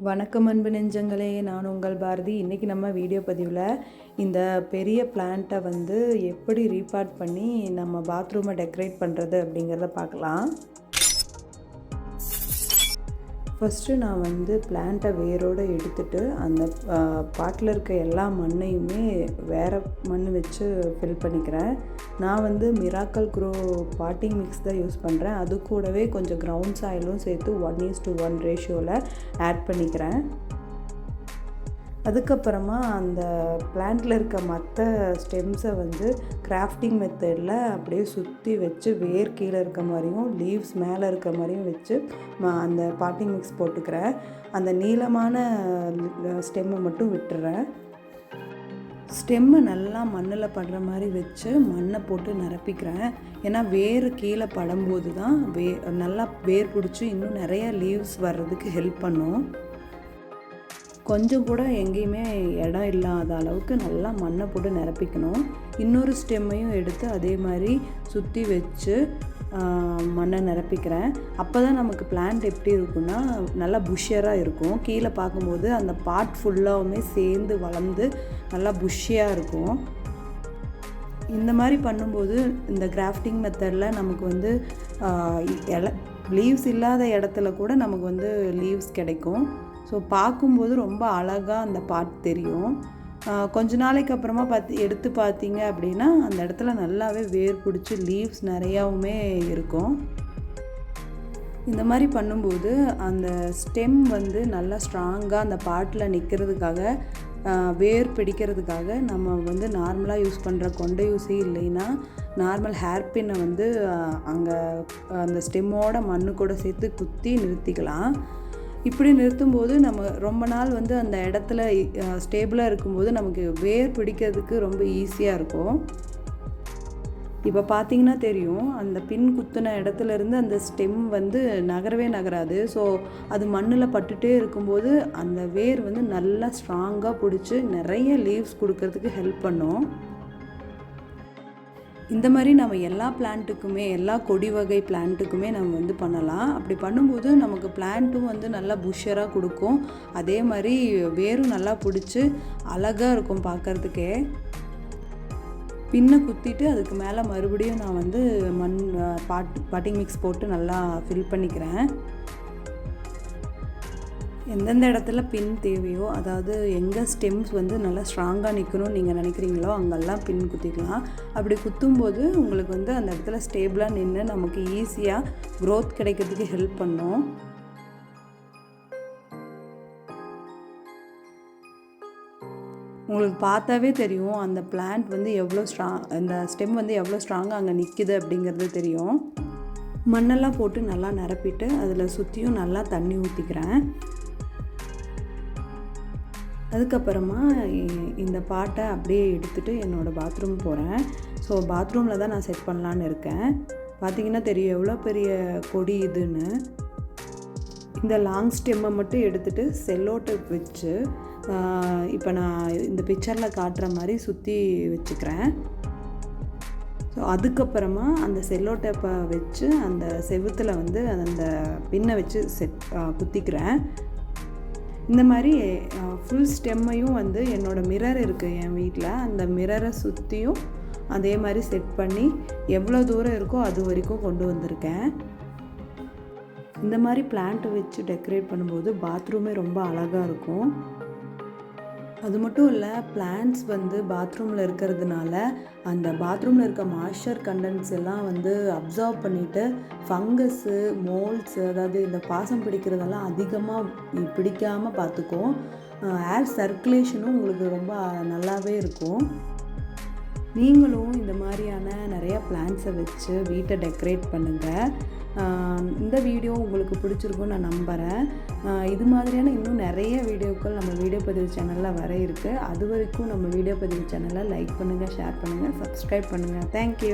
வணக்கம் அன்பு நெஞ்சங்களே, நான் உங்கள் பாரதி. இன்றைக்கி நம்ம வீடியோ பதிவில் இந்த பெரிய பிளான்ட்டை எப்படி ரீபார்ட் பண்ணி நம்ம பாத்ரூமை டெக்கரேட் பண்ணுறது அப்படிங்கிறத பார்க்கலாம். ஃபஸ்ட்டு நான் பிளான்ட்டை வேரோடு எடுத்துகிட்டு அந்த பாட்டில் இருக்க எல்லா மண்ணையுமே வேறு மண் வச்சு ஃபில் பண்ணிக்கிறேன். நான் மிராக்கல் க்ரோ பாட்டிங் மிக்ஸ் தான் யூஸ் பண்ணுறேன். அது கூடவே கொஞ்சம் கிரவுண்ட் சாயிலும் சேர்த்து 1:1 ரேஷியோவில் ஆட் பண்ணிக்கிறேன். அதுக்கப்புறமா அந்த பிளான்ட்டில் இருக்க மற்ற ஸ்டெம்ஸை கிராஃப்டிங் மெத்தடில் அப்படியே சுற்றி வச்சு வேர் கீழே இருக்க மாதிரியும் லீவ்ஸ் மேலே இருக்க மாதிரியும் வச்சு அந்த பாட்டிங் மிக்ஸ் போட்டுக்கிறேன். அந்த நீளமான ஸ்டெம்மை மட்டும் விட்டுறேன். ஸ்டெம்மை நல்லா மண்ணில் படுற மாதிரி வச்சு மண்ணை போட்டு நிரப்பிக்கிறேன். ஏன்னா வேர் கீழே படும்போது தான் நல்லா வேர் பிடிச்சி இன்னும் நிறைய லீவ்ஸ் வர்றதுக்கு ஹெல்ப் பண்ணும். கொஞ்சம் கூட எங்கேயுமே இடம் இல்லாத அளவுக்கு நல்லா மண்ணை போட்டு நிரப்பிக்கணும். இன்னொரு ஸ்டெம்மையும் எடுத்து அதே மாதிரி சுற்றி வச்சு மண்ணை நிரப்பிக்கிறேன். அப்போ தான் நமக்கு பிளான்ட் எப்படி இருக்குன்னா நல்லா புஷ்ஷராக இருக்கும். கீழே பார்க்கும்போது அந்த பாட் ஃபுல்லாகவுமே சேர்ந்து வளர்ந்து நல்லா புஷ்ஷியாக இருக்கும். இந்த மாதிரி பண்ணும்போது இந்த கிராஃப்டிங் மெத்தடில் நமக்கு லீவ்ஸ் இல்லாத இடத்துல கூட நமக்கு லீவ்ஸ் கிடைக்கும். ஸோ பார்க்கும்போது ரொம்ப அழகாக அந்த பாட் தெரியும். கொஞ்ச நாளைக்கு அப்புறமா எடுத்து பார்த்தீங்க அப்படின்னா அந்த இடத்துல நல்லாவே வேர் பிடிச்சி லீவ்ஸ் நிறையாவுமே இருக்கும். இந்த மாதிரி பண்ணும்போது அந்த ஸ்டெம் நல்லா ஸ்ட்ராங்காக அந்த பாட்டில் நிற்கிறதுக்காக வேர் பிடிக்கிறதுக்காக நம்ம நார்மலாக யூஸ் பண்ணுற கொண்டை ஊசி இல்லைன்னா நார்மல் ஹேர் பின்னை அங்கே அந்த ஸ்டெம்மோட மண்ணு கூட சேர்த்து குத்தி நிறுத்திக்கலாம். இப்படி நிறுத்தும்போது நம்ம ரொம்ப நாள் அந்த இடத்துல ஸ்டேபிளாக இருக்கும்போது நமக்கு வேர் பிடிக்கிறதுக்கு ரொம்ப ஈஸியாக இருக்கும். இப்போ பார்த்தீங்கன்னா தெரியும், அந்த பின் குத்துன இடத்துலேருந்து அந்த ஸ்டெம் நகரவே நகராது. ஸோ அது மண்ணில் பட்டுகிட்டே இருக்கும்போது அந்த வேர் நல்லா ஸ்ட்ராங்காக பிடிச்சி நிறைய லீவ்ஸ் கொடுக்கறதுக்கு ஹெல்ப் பண்ணும். இந்த மாதிரி நம்ம எல்லா பிளான்ட்டுக்குமே எல்லா கொடி வகை பிளான்ட்டுக்குமே நம்ம பண்ணலாம். அப்படி பண்ணும்போது நமக்கு பிளான்ட்டும் நல்லா புஷ்ஷராக கொடுக்கும். அதே மாதிரி வேரும் நல்லா பிடிச்சி அழகாக இருக்கும் பார்க்குறதுக்கே. பின்னை குத்திட்டு அதுக்கு மேலே மறுபடியும் நான் மண் பாட்டிங் மிக்ஸ் போட்டு நல்லா ஃபில் பண்ணிக்கிறேன். எந்தெந்த இடத்துல பின் தேவையோ, அதாவது எங்கே ஸ்டெம்ஸ் நல்லா ஸ்ட்ராங்காக நிற்கணும்னு நீங்கள் நினைக்கிறீங்களோ அங்கெல்லாம் பின் குத்திக்கலாம். அப்படி குத்தும்போது உங்களுக்கு அந்த இடத்துல ஸ்டேபிளாக நின்று நமக்கு ஈஸியாக க்ரோத் கிடைக்கிறதுக்கு ஹெல்ப் பண்ணும். உங்களுக்கு பார்த்தாவே தெரியும் அந்த பிளான்ட் எவ்வளோ அந்த ஸ்டெம் எவ்வளோ ஸ்ட்ராங்காக அங்கே நிற்கிது அப்படிங்கிறது தெரியும். மண்ணெல்லாம் போட்டு நல்லா நிரப்பிட்டு அதில் சுற்றியும் நல்லா தண்ணி ஊற்றிக்கிறேன். அதுக்கப்புறமா இந்த பாட்டை அப்படியே எடுத்துகிட்டு என்னோடய பாத்ரூம் போகிறேன். ஸோ பாத்ரூமில் தான் நான் செட் பண்ணலான்னு இருக்கேன். பார்த்திங்கன்னா தெரியும் எவ்வளோ பெரிய கொடி இதுன்னு. இந்த லாங் ஸ்டெம்மை மட்டும் எடுத்துகிட்டு செல்லோ டேப் வச்சு இப்போ நான் இந்த பிக்சரில் காட்டுற மாதிரி சுற்றி வச்சுக்கிறேன். ஸோ அதுக்கப்புறமா அந்த செல்லோ டேப்பை வச்சு அந்த செவுத்தில் அந்த பின்னை வச்சு குத்திக்கிறேன். இந்த மாதிரி ஃபுல் ஸ்டெம்மையும் என்னோடய மிரர் இருக்குது என் வீட்டில், அந்த மிரரை சுற்றியும் அதே மாதிரி செட் பண்ணி எவ்வளோ தூரம் இருக்கோ அது வரைக்கும் கொண்டு வந்திருக்கேன். இந்த மாதிரி பிளான்ட்டை வச்சு டெக்கரேட் பண்ணும்போது பாத்ரூமே ரொம்ப அழகாக இருக்கும். அது மட்டும் இல்லை, பிளான்ட்ஸ் பாத்ரூமில் இருக்கிறதுனால அந்த பாத்ரூமில் இருக்க மாய்ஸ்சர் கண்டென்ட்ஸ் எல்லாம் அப்சார்ப் பண்ணிவிட்டு ஃபங்கஸ்ஸு மோல்ட்ஸு, அதாவது இந்த பாசம் பிடிக்கிறதெல்லாம் அதிகமாக பிடிக்காமல் பார்த்துக்கும். ஏர் சர்க்குலேஷனும் உங்களுக்கு ரொம்ப நல்லாவே இருக்கும். நீங்களும் இந்த மாதிரியான நிறையா பிளான்ட்ஸை வச்சு வீட்டை டெக்கரேட் பண்ணுங்கள். இந்த வீடியோ உங்களுக்கு பிடிச்சிருக்குன்னு நான் நம்புகிறேன். இது மாதிரியான இன்னும் நிறைய வீடியோக்கள் நம்ம வீடியோ பதிவு சேனலில் வர இருக்குது. அது வரைக்கும் நம்ம வீடியோ பதிவு சேனலை லைக் பண்ணுங்கள், ஷேர் பண்ணுங்கள், சப்ஸ்கிரைப் பண்ணுங்கள். தேங்க்யூ.